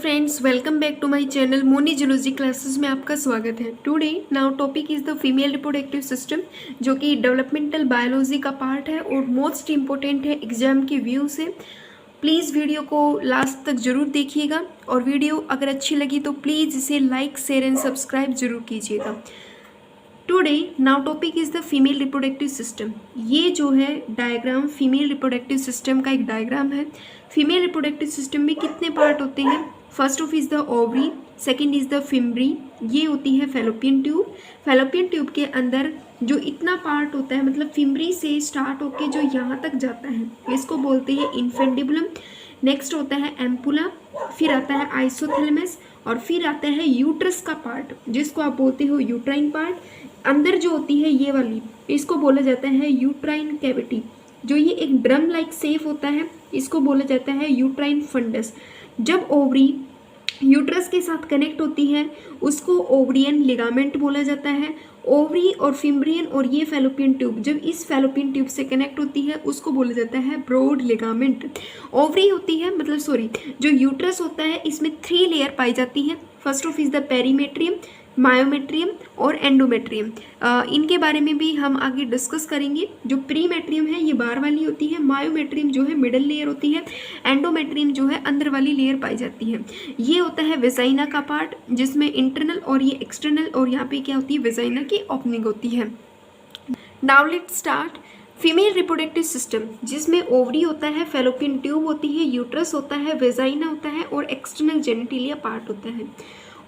Friends, welcome back to my channel Moni zoology classes में आपका स्वागत है। Today now topic is the female reproductive system, जो कि डेवलपमेंटल बायोलॉजी का पार्ट है और मोस्ट इम्पोर्टेंट है एग्जाम के व्यू से। प्लीज़ वीडियो को लास्ट तक जरूर देखिएगा और वीडियो अगर अच्छी लगी तो प्लीज़ इसे लाइक शेयर एंड सब्सक्राइब जरूर कीजिएगा। Today now topic is the female reproductive system. ये जो है डायग्राम फीमेल रिप्रोडक्टिव सिस्टम का एक डायग्राम है। फीमेल रिप्रोडक्टिव सिस्टम में कितने पार्ट होते हैं? First of is the ovary, second is the fimbriae, ये होती है फेलोपियन ट्यूब। फेलोपियन ट्यूब के अंदर जो इतना पार्ट होता है, मतलब फिम्बरी से स्टार्ट होके जो यहाँ तक जाता है, इसको बोलते हैं इन्फेंडिबुलम। नेक्स्ट होता है एम्पुला, फिर आता है आइसोथैलेमस और फिर आता है यूट्रस का पार्ट, जिसको आप बोलते हो यूट्राइन पार्ट। अंदर जो होती है ये वाली, इसको बोला जाता है यूट्राइन कैविटी। जो ये एक ड्रम लाइक शेप होता है, इसको बोला जाता है यूट्राइन फंडस। जब ओवरी यूट्रस के साथ कनेक्ट होती है उसको ओवरियन लिगामेंट बोला जाता है। ओवरी और फिम्ब्रियन और ये फेलोपियन ट्यूब जब इस फेलोपियन ट्यूब से कनेक्ट होती है उसको बोला जाता है ब्रॉड लिगामेंट। ओवरी होती है, मतलब सॉरी, जो यूट्रस होता है इसमें 3 लेयर पाई जाती है। First of is the perimetrium, myometrium और एंडोमेट्रियम। इनके बारे में भी हम आगे डिस्कस करेंगे। जो प्रीमेट्रियम है ये बाहर वाली होती है, मायोमेट्रियम जो है मिडल लेयर होती है, एंडोमेट्रियम जो है अंदर वाली लेयर पाई जाती है। ये होता है वेजाइना का पार्ट, जिसमें इंटरनल और ये एक्सटर्नल, और यहाँ पे क्या होती है वेजाइना की ओपनिंग होती है। Now let's start. Female reproductive system, जिसमें ओवरी होता है, फेलोपियन ट्यूब होती है, यूट्रस होता है, वेजाइना होता है और एक्सटर्नल जेनिटिलिया पार्ट होता है।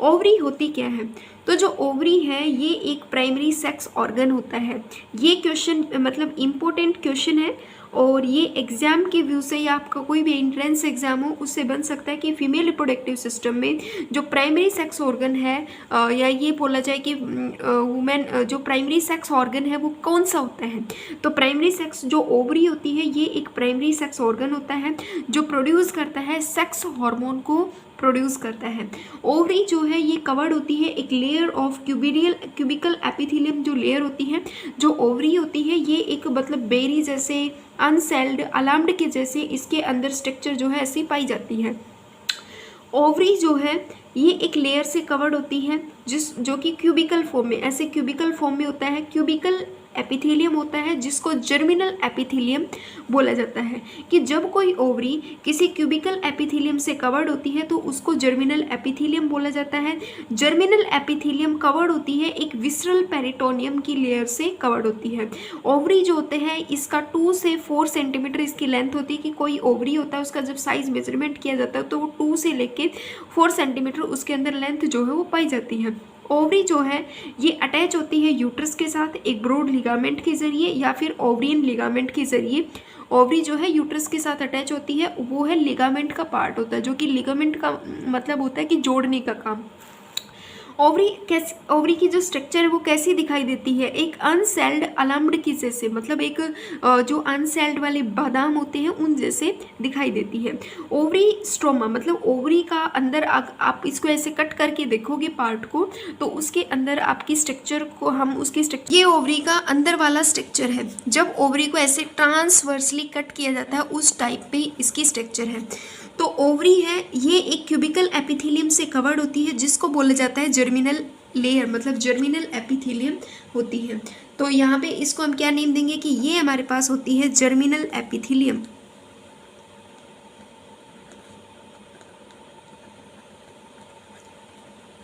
ओवरी होती क्या है? तो जो ओवरी है ये एक प्राइमरी सेक्स ऑर्गन होता है। ये क्वेश्चन मतलब इम्पोर्टेंट क्वेश्चन है और ये एग्जाम के व्यू से या आपका कोई भी एंट्रेंस एग्जाम हो उससे बन सकता है कि फीमेल रिप्रोडक्टिव सिस्टम में जो प्राइमरी सेक्स ऑर्गन है, या ये बोला जाए कि वुमेन जो प्राइमरी सेक्स ऑर्गन है वो कौन सा होता है। तो प्राइमरी सेक्स जो ओवरी होती है ये एक प्राइमरी सेक्स ऑर्गन होता है जो प्रोड्यूस करता है सेक्स हार्मोन को प्रोड्यूस करता है। ओवरी जो है ये कवर्ड होती है एक लेयर ऑफ क्यूबिकल एपिथेलियम, जो लेयर होती है। जो ओवरी होती है ये एक मतलब बेरी जैसे अनसेल्ड अलार्म्ड के जैसे इसके अंदर स्ट्रक्चर जो है ऐसी पाई जाती है। ओवरी जो है ये एक लेयर से कवर्ड होती है जो कि क्यूबिकल फॉर्म में, ऐसे क्यूबिकल फॉर्म में होता है। क्यूबिकल एपिथेलियम होता है जिसको जर्मिनल एपिथेलियम बोला जाता है। कि जब कोई ओवरी किसी क्यूबिकल एपिथेलियम से कवर्ड होती है तो उसको जर्मिनल एपिथेलियम बोला जाता है। जर्मिनल एपिथेलियम कवर्ड होती है एक विसरल पेरिटोनियम की लेयर से कवर्ड होती है। ओवरी जो होते हैं इसका 2 से 4 सेंटीमीटर इसकी लेंथ होती है। कि कोई ओवरी होता है उसका जब साइज मेजरमेंट किया जाता है तो वो 2 से लेके 4 सेंटीमीटर उसके अंदर लेंथ जो है वो पाई जाती है। ओवरी जो है ये अटैच होती है यूट्रस के साथ एक ब्रॉड लिगामेंट के जरिए या फिर ओवरियन लिगामेंट के जरिए। ओवरी जो है यूट्रस के साथ अटैच होती है, वो है लिगामेंट का पार्ट होता है, जो कि लिगामेंट का मतलब होता है कि जोड़ने का काम। ओवरी की जो स्ट्रक्चर है वो कैसी दिखाई देती है? एक अनसेल्ड अलार्म्ड की जैसे, मतलब एक जो अनसेल्ड वाले बादाम होते हैं उन जैसे दिखाई देती है। ओवरी स्ट्रोमा, मतलब ओवरी का अंदर आप इसको ऐसे कट करके देखोगे पार्ट को तो उसके अंदर आपकी स्ट्रक्चर को हम उसकी स्ट्रक्चर, ये ओवरी का अंदर वाला स्ट्रक्चर है। जब ओवरी को ऐसे ट्रांसवर्सली कट किया जाता है उस टाइप पे इसकी स्ट्रक्चर है। तो ओवरी है ये एक क्यूबिकल एपिथेलियम से कवर्ड होती है जिसको बोला जाता है जर्मिनल लेयर, मतलब जर्मिनल एपिथेलियम होती है। तो यहाँ पे इसको हम क्या नेम देंगे कि ये हमारे पास होती है germinal epithelium.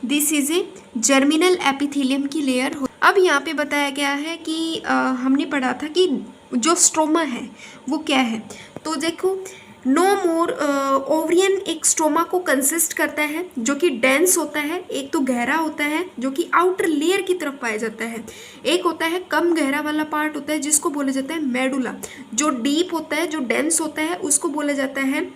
This is a germinal epithelium की लेयर। अब यहाँ पे बताया गया है कि हमने पढ़ा था कि जो स्ट्रोमा है वो क्या है। तो देखो, नो मोर ओवरियन एक स्ट्रोमा को कंसिस्ट करता है जो कि डेंस होता है, एक तो गहरा होता है जो कि आउटर लेयर की तरफ पाया जाता है। एक होता है कम गहरा वाला पार्ट होता है जिसको बोला जाता है मेडुला। जो डीप होता है, जो डेंस होता है उसको बोला जाता है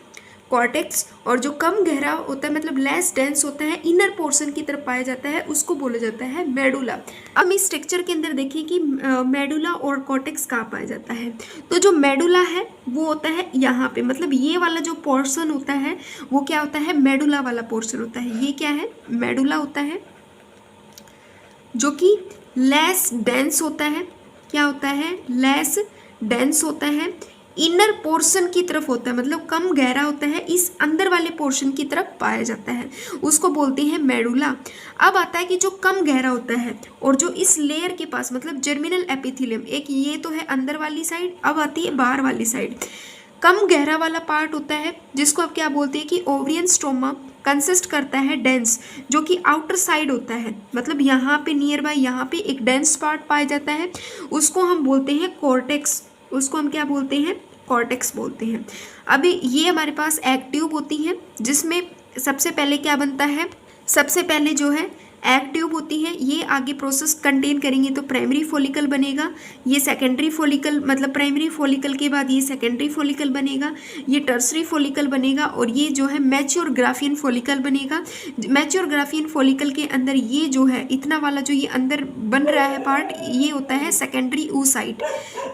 कॉर्टेक्स, और जो कम गहरा होता है मतलब लेस डेंस होता है इनर पोर्शन की तरफ पाया जाता है उसको बोला जाता है मेडुला। अब इस स्ट्रक्चर के अंदर देखिए कि मेडुला और कॉर्टेक्स कहाँ पाया जाता है। तो जो मेडुला है वो होता है यहाँ पे, मतलब ये वाला जो पोर्शन होता है वो क्या होता है? मेडुला वाला पोर्शन होता है। ये क्या है? मेडुला होता है जो कि लेस डेंस होता है। क्या होता है? लेस डेंस होता है। इनर पोर्शन की तरफ होता है, मतलब कम गहरा होता है, इस अंदर वाले पोर्शन की तरफ पाया जाता है, उसको बोलते हैं मेडुला। अब आता है कि जो कम गहरा होता है और जो इस लेयर के पास, मतलब जर्मिनल एपिथेलियम, एक ये तो है अंदर वाली साइड, अब आती है बाहर वाली साइड। कम गहरा वाला पार्ट होता है जिसको आप क्या बोलते हैं कि ओवरियन स्ट्रोमा कंसिस्ट करता है डेंस, जो कि आउटर साइड होता है, मतलब यहाँ पे नियर बाय यहाँ पे एक डेंस पार्ट पाया जाता है, उसको हम बोलते हैं कॉर्टेक्स। उसको हम क्या बोलते हैं? कॉर्टेक्स बोलते हैं। अभी ये हमारे पास एग ट्यूब होती है जिसमें सबसे पहले क्या बनता है, सबसे पहले जो है एग ट्यूब होती है, ये आगे प्रोसेस कंटेन करेंगे तो प्राइमरी फॉलिकल बनेगा, ये सेकेंडरी फॉलिकल, मतलब प्राइमरी फॉलिकल के बाद ये सेकेंडरी फॉलिकल बनेगा, ये टर्सरी फॉलिकल बनेगा, और ये जो है मैच्योर ग्राफियन फॉलिकल बनेगा। मैच्योर ग्राफियन फॉलिकल के अंदर ये जो है इतना वाला जो ये अंदर बन रहा है पार्ट, ये होता है सेकेंडरी oocyte।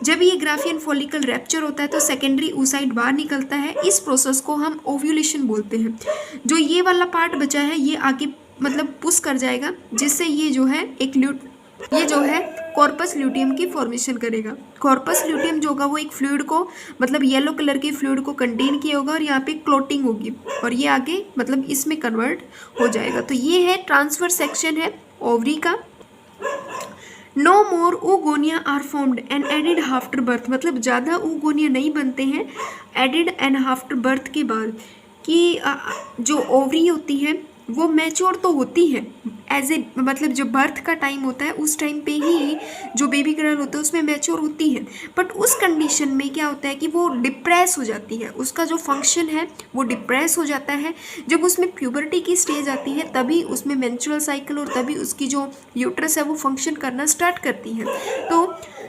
जब ये ग्राफियन फॉलिकल रैप्चर होता है तो सेकेंडरी oocyte बाहर निकलता है, इस प्रोसेस को हम ओव्यूलेशन बोलते हैं। जो ये वाला पार्ट बचा है ये आगे मतलब पुश कर जाएगा, जिससे ये जो है ये जो है कॉर्पस ल्यूटियम की फॉर्मेशन करेगा। कॉर्पस ल्यूटियम जो होगा वो एक फ्लूइड को, मतलब येलो कलर के फ्लूइड को कंटेन किया होगा और यहाँ पे क्लोटिंग होगी और ये आगे मतलब इसमें कन्वर्ट हो जाएगा। तो ये है ट्रांसफर सेक्शन है ओवरी का। No more oogonia are formed and added after birth, मतलब ज़्यादा oogonia नहीं बनते हैं एडिड एंड आफ्टर बर्थ के बाद, कि जो ओवरी होती है वो मैच्योर तो होती है एज ए, मतलब जो बर्थ का टाइम होता है उस टाइम पे ही जो बेबी गर्ल होता है उसमें मैच्योर होती है, बट उस कंडीशन में क्या होता है कि वो डिप्रेस हो जाती है, उसका जो फंक्शन है वो डिप्रेस हो जाता है। जब उसमें प्यूबर्टी की स्टेज आती है तभी उसमें मेंस्ट्रुअल साइकिल और तभी उसकी जो यूट्रस है वो फंक्शन करना स्टार्ट करती है। तो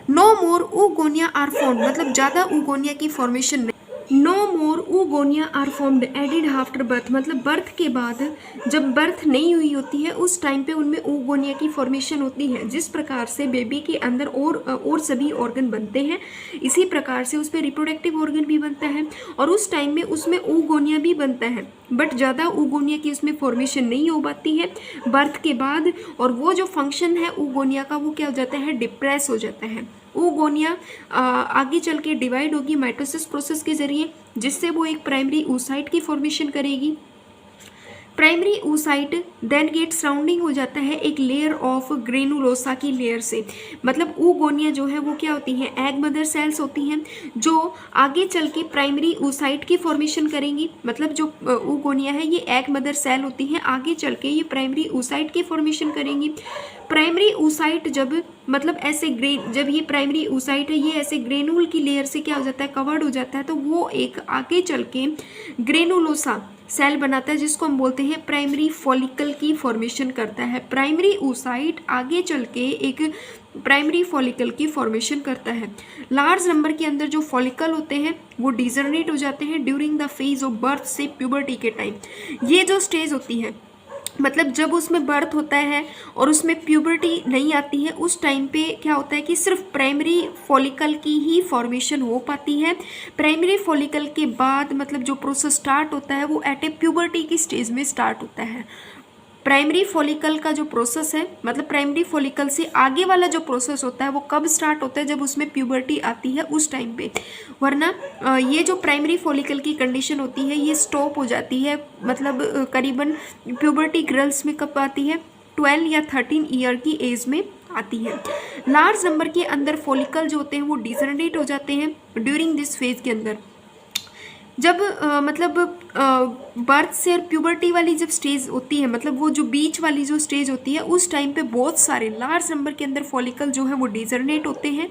no more oogonia are formed, मतलब ज़्यादा oogonia की फॉर्मेशन नहीं। No more oogonia are formed added after birth, मतलब बर्थ के बाद जब बर्थ नहीं हुई होती है उस टाइम पे उनमें oogonia की फॉर्मेशन होती है। जिस प्रकार से बेबी के अंदर और सभी ऑर्गन बनते हैं इसी प्रकार से उस पर रिप्रोडक्टिव ऑर्गन भी बनता है और उस टाइम में उसमें oogonia भी बनता है, बट ज़्यादा oogonia की उसमें फॉर्मेशन नहीं हो पाती है बर्थ के बाद, और वो जो फंक्शन है oogonia का वो क्या हो जाता है, डिप्रेस हो जाता है। oogonia आगे चल के डिवाइड होगी माइटोसिस प्रोसेस के जरिए, जिससे वो एक प्राइमरी oocyte की फॉर्मेशन करेगी। Primary oocyte then get surrounding हो जाता है एक लेयर ऑफ ग्रेनुलोसा की लेयर से, मतलब oogonia जो है वो क्या होती है, एग मदर सेल्स होती हैं जो आगे चल के प्राइमरी oocyte की फॉर्मेशन करेंगी। मतलब जो oogonia है ये एग मदर सेल होती हैं, आगे चल के ये प्राइमरी oocyte की फॉर्मेशन करेंगी। प्राइमरी oocyte जब मतलब ऐसे जब ये प्राइमरी oocyte है ये ऐसे ग्रेनुल की लेयर से क्या हो जाता है, कवर्ड हो जाता है, तो वो एक आगे चल के ग्रेनुलोसा सेल बनाता है जिसको हम बोलते हैं प्राइमरी फॉलिकल की फॉर्मेशन करता है। प्राइमरी oocyte आगे चल के एक प्राइमरी फॉलिकल की फॉर्मेशन करता है। लार्ज नंबर के अंदर जो फॉलिकल होते हैं वो डिजर्नेट हो जाते हैं during the phase of birth से प्यूबर्टी के टाइम। ये जो स्टेज होती है मतलब जब उसमें बर्थ होता है और उसमें प्यूबर्टी नहीं आती है उस टाइम पे क्या होता है कि सिर्फ प्राइमरी फॉलिकल की ही फॉर्मेशन हो पाती है। प्राइमरी फॉलिकल के बाद मतलब जो प्रोसेस स्टार्ट होता है वो एट ए प्यूबर्टी की स्टेज में स्टार्ट होता है। प्राइमरी फॉलिकल का जो प्रोसेस है मतलब प्राइमरी फॉलिकल से आगे वाला जो प्रोसेस होता है वो कब स्टार्ट होता है, जब उसमें प्यूबर्टी आती है उस टाइम पे, वरना ये जो प्राइमरी फॉलिकल की कंडीशन होती है ये स्टॉप हो जाती है। मतलब करीबन प्यूबर्टी गर्ल्स में कब आती है, 12 या 13 ईयर की एज में आती है। लार्ज नंबर के अंदर फॉलिकल जो होते हैं वो डिजनरेट हो जाते हैं ड्यूरिंग दिस फेज के अंदर। जब मतलब बर्थ से और प्यूबर्टी वाली जब स्टेज होती है मतलब वो जो बीच वाली जो स्टेज होती है उस टाइम पे बहुत सारे लार्ज नंबर के अंदर फॉलिकल जो है वो डिजर्नेट होते हैं।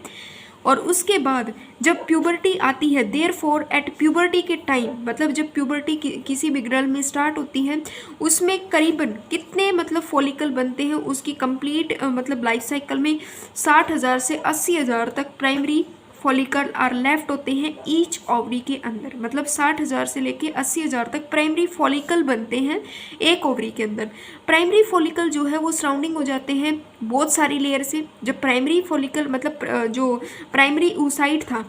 और उसके बाद जब प्यूबर्टी आती है देयरफॉर एट प्यूबर्टी के टाइम मतलब जब प्यूबर्टी किसी भी गर्ल में स्टार्ट होती है उसमें करीबन कितने मतलब फॉलिकल बनते हैं उसकी कंप्लीट मतलब लाइफ साइकिल में 60,000 से 80,000 तक प्राइमरी फॉलिकल आर लेफ्ट होते हैं ईच ओवरी के अंदर। मतलब 60,000 से लेके 80,000 तक प्राइमरी फॉलिकल बनते हैं एक ओवरी के अंदर। प्राइमरी फॉलिकल जो है वो सराउंडिंग हो जाते हैं बहुत सारी लेयर से। जब प्राइमरी फॉलिकल मतलब जो प्राइमरी oocyte था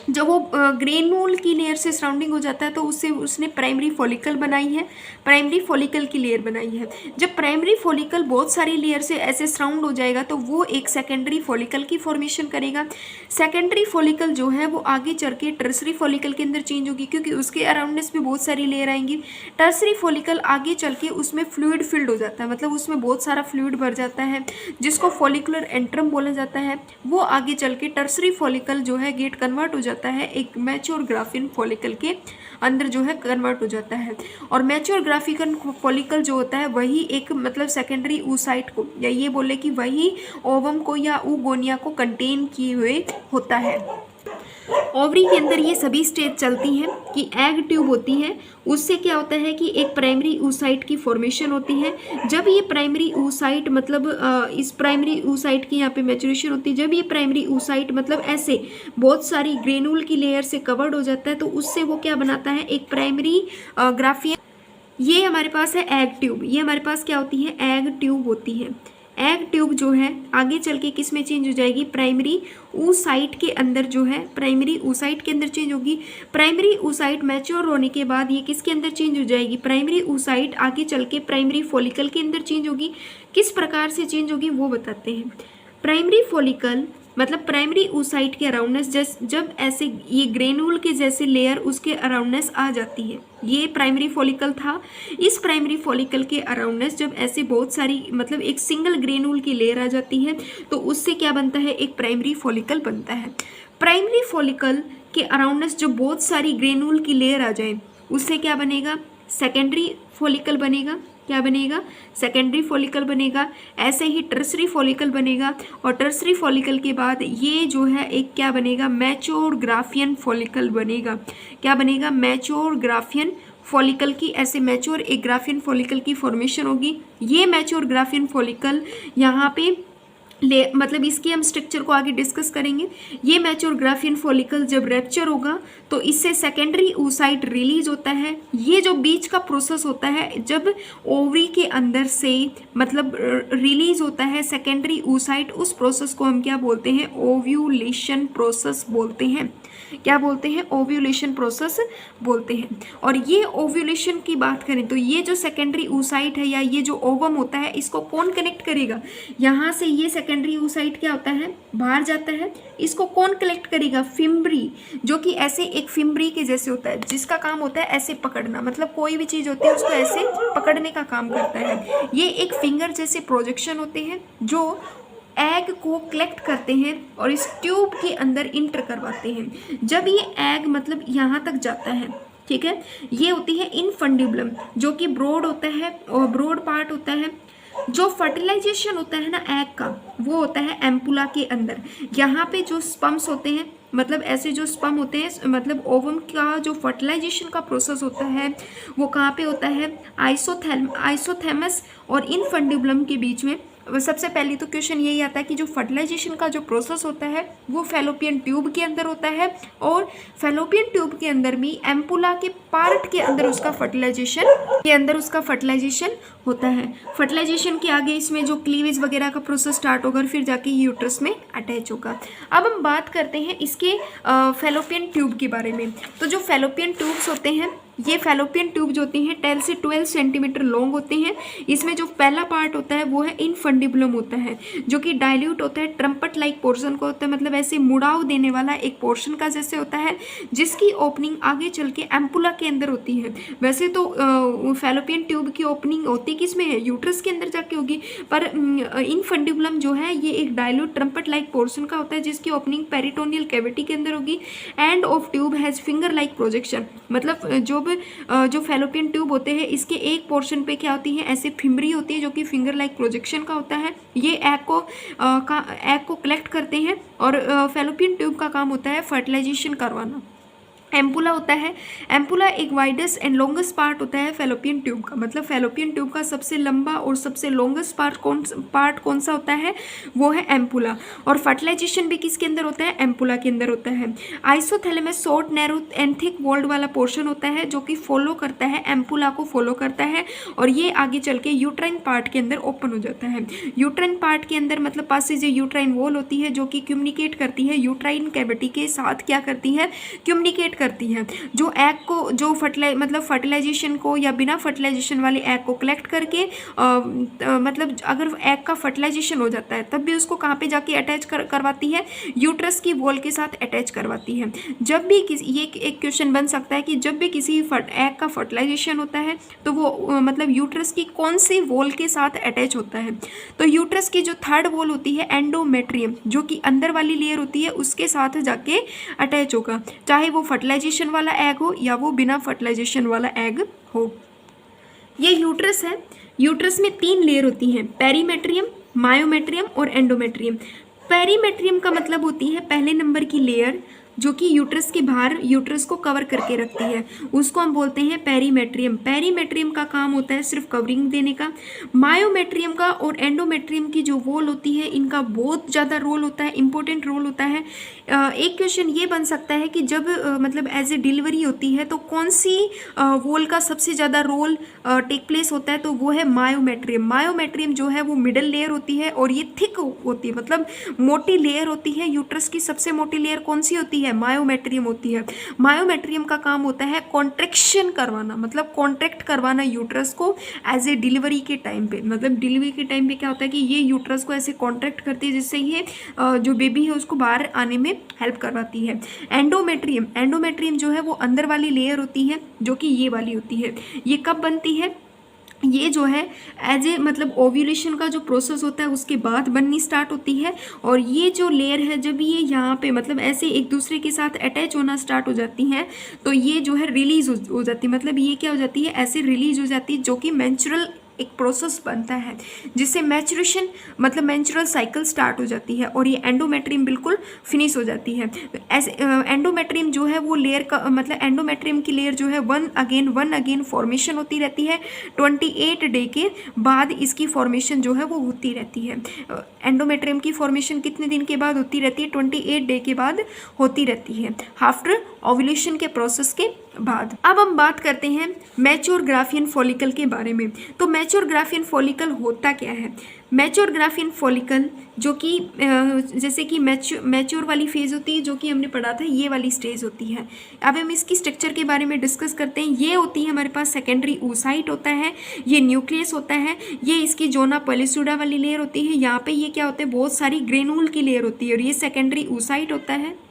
जब वो ग्रेन्यूल की लेयर से सराउंडिंग हो जाता है तो उससे उसने प्राइमरी फॉलिकल बनाई है, प्राइमरी फॉलिकल की लेयर बनाई है। जब प्राइमरी फॉलिकल बहुत सारी लेयर से ऐसे सराउंड हो जाएगा तो वो एक सेकेंडरी फॉलिकल की फॉर्मेशन करेगा। सेकेंडरी फॉलिकल जो है वो आगे चल के टर्सरी फॉलिकल के अंदर चेंज होगी, क्योंकि उसके अराउंडनेस में बहुत सारी लेयर आएंगी। टर्सरी फॉलिकल आगे चल के उसमें फ्लूइड फिल्ड हो जाता है, मतलब उसमें बहुत सारा फ्लूइड भर जाता है, जिसको फॉलिकुलर एंट्रम बोला जाता है। वो आगे चल के टर्सरी फॉलिकल जो है गेट कन्वर्ट हो जाता है, एक मैच्योर ग्राफिन फॉलिकल के अंदर जो है कन्वर्ट हो जाता है। और मैच्योर ग्राफिकन फॉलिकल जो होता है वही एक मतलब सेकेंडरी oocyte को, या ये बोले कि वही ओवम को या oogonia को कंटेन किए हुए होता है। ओवरी के अंदर ये सभी स्टेज चलती हैं कि एग ट्यूब होती है, उससे क्या होता है कि एक प्राइमरी oocyte की फॉर्मेशन होती है। जब ये प्राइमरी oocyte मतलब इस प्राइमरी oocyte की यहाँ पे मैच्योरेशन होती है, जब ये प्राइमरी oocyte मतलब ऐसे बहुत सारी ग्रेनुल की लेयर से कवर्ड हो जाता है तो उससे वो क्या बनाता है, एक प्राइमरी ग्राफियन। ये हमारे पास है एग ट्यूब, ये हमारे पास क्या होती है, एग ट्यूब होती है। एग ट्यूब जो है आगे चल के किस में चेंज हो जाएगी, प्राइमरी oocyte के अंदर जो है, प्राइमरी oocyte के अंदर चेंज होगी। प्राइमरी oocyte मैच्योर होने के बाद ये किसके अंदर चेंज हो जाएगी, प्राइमरी oocyte आगे चल के प्राइमरी फॉलिकल के अंदर चेंज होगी। किस प्रकार से चेंज होगी वो बताते हैं। प्राइमरी फॉलिकल मतलब प्राइमरी oocyte के अराउंडनेस जब ऐसे ये ग्रेनुल के जैसे लेयर उसके अराउंडनेस आ जाती है, ये प्राइमरी फॉलिकल था। इस प्राइमरी फॉलिकल के अराउंडनेस जब ऐसे बहुत सारी मतलब एक सिंगल ग्रेनुल की लेयर आ जाती है तो उससे क्या बनता है, एक प्राइमरी फॉलिकल बनता है। प्राइमरी फॉलिकल के अराउंडनेस जब बहुत सारी ग्रेनुल की लेयर आ जाए उससे क्या बनेगा, सेकेंडरी फॉलिकल बनेगा। क्या बनेगा, सेकेंडरी फॉलिकल बनेगा। ऐसे ही टर्सरी फॉलिकल बनेगा और टर्सरी फॉलिकल के बाद ये जो है एक क्या बनेगा, मैच्योर ग्राफियन फॉलिकल बनेगा। क्या बनेगा, मैच्योर ग्राफियन फॉलिकल की ऐसे मैच्योर एक ग्राफियन फॉलिकल की फॉर्मेशन होगी। ये मैच्योर ग्राफियन फॉलिकल यहाँ पे मतलब इसके हम स्ट्रक्चर को आगे डिस्कस करेंगे। ये मैच्योर ग्राफियन फॉलिकल जब रैप्चर होगा तो इससे सेकेंडरी oocyte रिलीज होता है। ये जो बीच का प्रोसेस होता है जब ओवरी के अंदर से मतलब रिलीज होता है सेकेंडरी oocyte, उस प्रोसेस को हम क्या बोलते हैं, ओव्यूलेशन प्रोसेस बोलते हैं। क्या बोलते हैं, ओव्यूलेशन प्रोसेस बोलते हैं। और ये ओव्यूलेशन की बात करें तो ये जो सेकेंडरी oocyte है या ये जो ओवम होता है इसको कौन कनेक्ट करेगा, यहाँ से ये सेकेंडरी oocyte क्या होता है, बाहर जाता है। इसको कौन कलेक्ट करेगा, फिम्बरी, जो कि ऐसे एक फिम्बरी के जैसे होता है, जिसका काम होता है ऐसे पकड़ना, मतलब कोई भी चीज़ होती है उसको ऐसे पकड़ने का काम करता है। ये एक फिंगर जैसे प्रोजेक्शन होते हैं जो एग को कलेक्ट करते हैं और इस ट्यूब के अंदर इंटर करवाते हैं। जब ये एग मतलब यहाँ तक जाता है, ठीक है, ये होती है इनफंडिबुलम जो कि ब्रॉड होता है और ब्रॉड पार्ट होता है। जो फर्टिलाइजेशन होता है ना एग का, वो होता है एम्पुला के अंदर। यहाँ पे जो स्पम्स होते हैं मतलब ऐसे जो स्पम होते हैं मतलब ओवम का जो फर्टिलाइजेशन का प्रोसेस होता है वो कहाँ पे होता है, आइसोथैमस और इनफंडिबुलम के बीच में। सबसे पहले तो क्वेश्चन यही आता है कि जो फर्टिलाइजेशन का जो प्रोसेस होता है वो फैलोपियन ट्यूब के अंदर होता है और फैलोपियन ट्यूब के अंदर भी एम्पुला के पार्ट के अंदर उसका फर्टिलाइजेशन होता है। फर्टिलाइजेशन के आगे इसमें जो क्लीवेज वगैरह का प्रोसेस स्टार्ट होगा, फिर जाके यूट्रस में अटैच होगा। अब हम बात करते हैं इसके फैलोपियन ट्यूब के बारे में। तो जो फैलोपियन ट्यूब्स होते हैं, ये फैलोपियन ट्यूब जो होती हैं 10 से 12 सेंटीमीटर लॉन्ग होते हैं। इसमें जो पहला पार्ट होता है वो है इनफंडिबुलम होता है, जो कि डाइल्यूट होता है, ट्रम्पट लाइक पोर्शन को होता है, मतलब ऐसे मुड़ाव देने वाला एक पोर्शन का जैसे होता है, जिसकी ओपनिंग आगे चल के एम्पुला के अंदर होती है। वैसे तो फैलोपियन ट्यूब की ओपनिंग होती किस में है, यूट्रस के अंदर जाके होगी, पर इनफंडिबुलम जो है ये एक डाइल्यूट ट्रम्पट लाइक पोर्शन का होता है, जिसकी ओपनिंग पेरिटोनियल कैविटी के अंदर होगी। End of tube has finger like projection, मतलब जो फैलोपियन ट्यूब होते हैं इसके एक पोर्शन पे क्या होती है, ऐसे फिम्बरी होती है जो कि फिंगर लाइक प्रोजेक्शन का होता है। ये एग को कलेक्ट करते हैं और फैलोपियन ट्यूब का काम होता है फर्टिलाइजेशन करवाना। एम्पुला होता है। एम्पुला एक वाइडेस्ट एंड लॉन्गेस्ट पार्ट होता है फैलोपियन ट्यूब का, मतलब फैलोपियन ट्यूब का सबसे लंबा और सबसे लॉन्गेस्ट पार्ट कौन सा होता है, वो है एम्पुला। और फर्टिलाइजेशन भी किसके अंदर होता है, एम्पुला के अंदर होता है। Isothalamus short narrow and thick walled वाला पोर्शन होता है जो कि फॉलो करता है, एम्पुला को फॉलो करता है, और ये आगे चल के यूट्राइन पार्ट के अंदर ओपन हो जाता है। यूट्राइन पार्ट के अंदर मतलब पास से जो यूट्राइन वॉल होती है जो कि कम्युनिकेट करती है यूट्राइन कैविटी के साथ, क्या करती है, कम्युनिकेट करती है। जो एग को जो मतलब फर्टिलाइजेशन को या बिना फर्टिलाइजेशन वाले एग को कलेक्ट करके मतलब अगर एग का फर्टिलाइजेशन हो जाता है तब भी उसको कहाँ पे जाके अटैच करवाती है, यूट्रस की वॉल के साथ अटैच करवाती है। जब भी ये एक क्वेश्चन बन सकता है कि जब भी किसी एग का फर्टिलाइजेशन होता है तो वो मतलब यूट्रस की कौन सी वॉल के साथ अटैच होता है, तो यूट्रस की जो थर्ड वॉल होती है एंडोमेट्रियम, जो कि अंदर वाली लेयर होती है, उसके साथ जाके अटैच होगा, चाहे वो फर्टिलाइजेशन वाला एग हो या वो बिना फर्टिलाइजेशन वाला एग हो। ये यूट्रस है। यूट्रस में 3 लेयर होती हैं, पेरीमेट्रियम, मायोमेट्रियम और एंडोमेट्रियम। पेरीमेट्रियम का मतलब होती है पहले नंबर की लेयर जो कि यूट्रस के बाहर यूट्रस को कवर करके रखती है, उसको हम बोलते हैं पेरीमेट्रियम। पेरीमेट्रियम का काम होता है सिर्फ कवरिंग देने का। मायोमेट्रियम का और एंडोमेट्रियम की जो वॉल होती है इनका बहुत ज़्यादा रोल होता है, इंपॉर्टेंट रोल होता है। एक क्वेश्चन ये बन सकता है कि जब मतलब एज ए डिलीवरी होती है तो कौन सी वॉल का सबसे ज़्यादा रोल टेक प्लेस होता है, तो वो है मायोमेट्रियम। मायोमेट्रियम जो है वो मिडल लेयर होती है और ये थिक होती है, मतलब मोटी लेयर होती है। यूट्रस की सबसे मोटी लेयर कौन सी होती है, मायोमेट्रियम होती है। मायोमेट्रियम का काम होता है कॉन्ट्रैक्शन करवाना, मतलब कॉन्ट्रैक्ट करवाना यूट्रस को एज ए डिलीवरी के टाइम पे। मतलब डिलीवरी के टाइम पे क्या होता है कि ये यूट्रस को ऐसे कॉन्ट्रैक्ट करती है जिससे ये जो बेबी है उसको बाहर आने में हेल्प करवाती है। एंडोमेट्रियम, एंडोमेट्रियम जो है वो अंदर वाली लेयर होती है जो कि ये वाली होती है। ये कब बनती है, ये जो है एज ए मतलब ओव्यूलेशन का जो प्रोसेस होता है उसके बाद बननी स्टार्ट होती है। और ये जो लेयर है जब ये यहाँ पे मतलब ऐसे एक दूसरे के साथ अटैच होना स्टार्ट हो जाती हैं तो ये जो है रिलीज हो जाती है, मतलब ये क्या हो जाती है, ऐसे रिलीज हो जाती है, जो कि मेंस्ट्रुअल एक प्रोसेस बनता है जिससे मैचुरेशन मतलब मेंस्ट्रुअल साइकिल स्टार्ट हो जाती है और ये एंडोमेट्रियम बिल्कुल फिनिश हो जाती है। ऐसे एंडोमेट्रियम जो है वो लेयर का मतलब एंडोमेट्रियम की लेयर जो है वन अगेन फॉर्मेशन होती रहती है। 28 डे के बाद इसकी फॉर्मेशन जो है वो होती रहती है। एंडोमेट्रियम की फॉर्मेशन कितने दिन के बाद होती रहती है, 28 डे के बाद होती रहती है, आफ्टर ओव्यूलेशन के प्रोसेस के बाद। अब हम बात करते हैं मैच्योर ग्राफियन फॉलिकल के बारे में। तो मैच्योर ग्राफियन फॉलिकल होता क्या है, मैच्योर ग्राफियन फॉलिकल जो कि जैसे कि मैच्योर वाली फेज होती है जो कि हमने पढ़ा था, ये वाली स्टेज होती है। अब हम इसकी स्ट्रक्चर के बारे में डिस्कस करते हैं। ये होती है हमारे पास सेकेंडरी oocyte होता है, ये न्यूक्लियस होता है, ये इसकी जोना पेलिसुडा वाली लेयर होती है, यहाँ पे ये क्या होता है, बहुत सारी ग्रेनुल की लेयर होती है और ये सेकेंडरी oocyte होता है।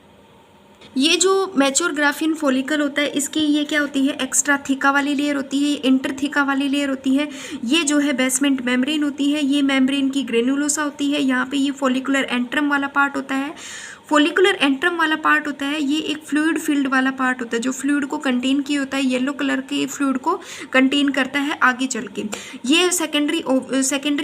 ये जो मैच्योर ग्राफियन फॉलिकल होता है इसकी ये क्या होती है, एक्स्ट्रा थिका वाली लेयर होती है, ये इंटर थिका वाली लेयर होती है, ये जो है बेसमेंट मेम्ब्रेन होती है, ये मेम्ब्रेन की ग्रेनुलोसा होती है, यहाँ पे ये फॉलिकुलर एंट्रम वाला पार्ट होता है। फॉलिकुलर एंट्रम वाला पार्ट होता है ये एक फ्लूइड फील्ड वाला पार्ट होता है जो फ्लूइड को कंटेन किए होता है, येलो कलर के फ्लूइड को कंटेन करता है आगे चल के। ये सेकेंडरी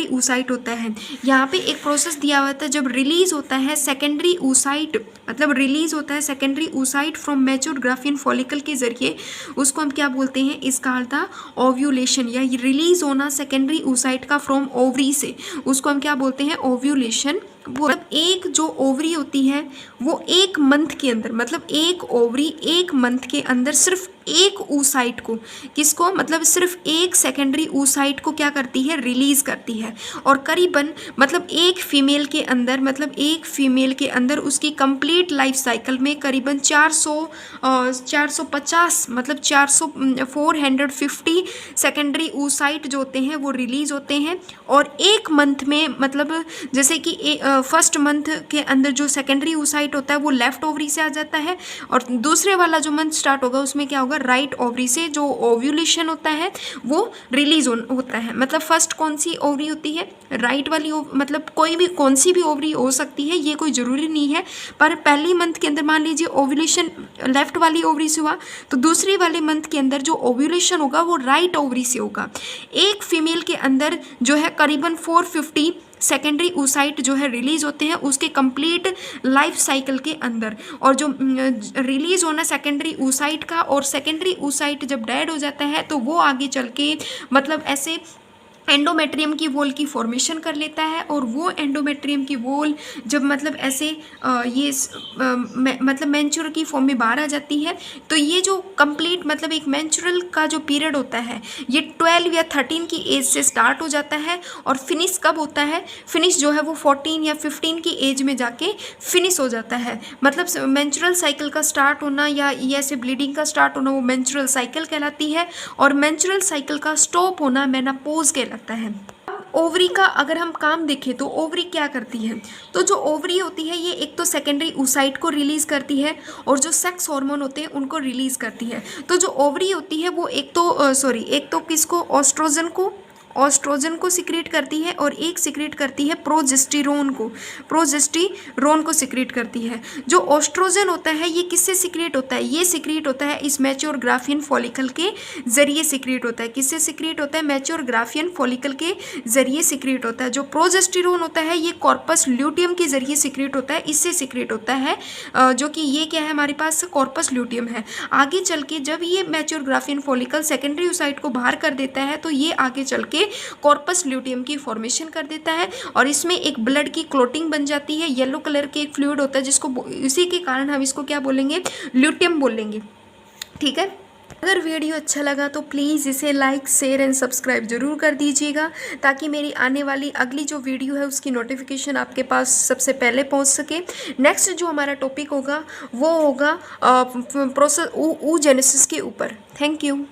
oocyte होता है। यहाँ पे एक प्रोसेस दिया हुआ था, जब रिलीज होता है सेकेंडरी oocyte मतलब रिलीज होता है secondary oocyte from mature Graafian follicle के जरिए, उसको हम क्या बोलते हैं, इसका अर्थ ओव्यूलेशन, या रिलीज होना सेकेंडरी oocyte का फ्रॉम ओवरी से, उसको हम क्या बोलते हैं, ओव्यूलेशन। मतलब एक जो ओवरी होती है वो एक मंथ के अंदर, मतलब एक ओवरी एक मंथ के अंदर सिर्फ एक oocyte को, किसको, मतलब सिर्फ एक सेकेंडरी oocyte को क्या करती है, रिलीज करती है। और करीबन मतलब एक फीमेल के अंदर, मतलब एक फीमेल के अंदर उसकी कंप्लीट लाइफ साइकिल में करीबन 450 मतलब 450 सेकेंडरी oocyte जो होते हैं वो रिलीज होते हैं। और एक मंथ में मतलब जैसे कि फर्स्ट मंथ के अंदर जो सेकेंडरी oocyte होता है वो लेफ्ट ओवरी से आ जाता है और दूसरे वाला जो मंथ स्टार्ट होगा उसमें क्या होगा, राइट ओवरी से जो ओव्यूलेशन होता है वो रिलीज होता है। मतलब फर्स्ट कौन सी ओवरी होती है, राइट वाली मतलब कोई भी कौन सी भी ओवरी हो सकती है, ये कोई ज़रूरी नहीं है, पर पहली मंथ के अंदर मान लीजिए ओव्यूलेशन लेफ्ट वाली ओवरी से हुआ तो दूसरे वाले मंथ के अंदर जो ओव्यूलेशन होगा वो राइट ओवरी से होगा। एक फीमेल के अंदर जो है करीबन 450 सेकेंडरी oocyte जो है रिलीज होते हैं उसके कंप्लीट लाइफ साइकिल के अंदर। और जो रिलीज होना सेकेंडरी oocyte का, और सेकेंडरी oocyte जब डेड हो जाता है तो वो आगे चल के मतलब ऐसे एंडोमेट्रियम की वॉल की फॉर्मेशन कर लेता है। और वो एंडोमेट्रियम की वॉल जब मतलब ऐसे मतलब मेंचुर की फॉर्म में बाहर आ जाती है, तो ये जो कंप्लीट मतलब एक मेंचुरल का जो पीरियड होता है ये 12 या 13 की एज से स्टार्ट हो जाता है। और फिनिश कब होता है? फिनिश जो है वो 14 या 15 की एज में जाके फिनिश हो जाता है। मतलब मेंचुरल साइकिल का स्टार्ट होना या ये ऐसे ब्लीडिंग का स्टार्ट होना वो मेंचुरल साइकिल कहलाती है, और मेंचुरल साइकिल का स्टॉप होना मेनोपॉज लगता है। ओवरी का अगर हम काम देखें तो ओवरी क्या करती है? तो जो ओवरी होती है ये एक तो सेकेंडरी oocyte को रिलीज करती है और जो सेक्स हार्मोन होते हैं उनको रिलीज करती है। तो जो ओवरी होती है वो एक तो किसको, ऑस्ट्रोजन को सिक्रेट करती है, और एक सिक्रेट करती है प्रोजेस्टेरोन को सिक्रेट करती है। जो ऑस्ट्रोजन होता है ये किससे सिक्रेट होता है? ये सिक्रेट होता है इस मैच्योर ग्राफियन फॉलिकल के जरिए सिक्रेट होता है। किससे सिक्रेट होता है? मैच्योर ग्राफियन फॉलिकल के जरिए सिक्रेट होता है। जो प्रोजेस्टेरोन होता है ये कॉर्पस ल्यूटियम के जरिए सिक्रेट होता है, इससे सिक्रेट होता है जो कि ये क्या है हमारे पास कॉर्पस ल्यूटियम है। आगे चल के जब ये mature Graafian follicle secondary oocyte को बाहर कर देता है तो ये आगे चल के कॉर्पस ल्यूटियम की फॉर्मेशन कर देता है, और इसमें एक ब्लड की क्लोटिंग बन जाती है। येलो कलर के एक फ्लूइड होता है जिसको इसी के कारण हम इसको क्या बोलेंगे? ल्यूटियम बोलेंगे। ठीक है। अगर वीडियो अच्छा लगा तो प्लीज़ इसे लाइक, शेयर एंड सब्सक्राइब जरूर कर दीजिएगा, ताकि मेरी आने वाली अगली जो वीडियो है उसकी नोटिफिकेशन आपके पास सबसे पहले पहुंच सके। नेक्स्ट जो हमारा टॉपिक होगा वो होगा प्रोसेस oogenesis के ऊपर। Thank you.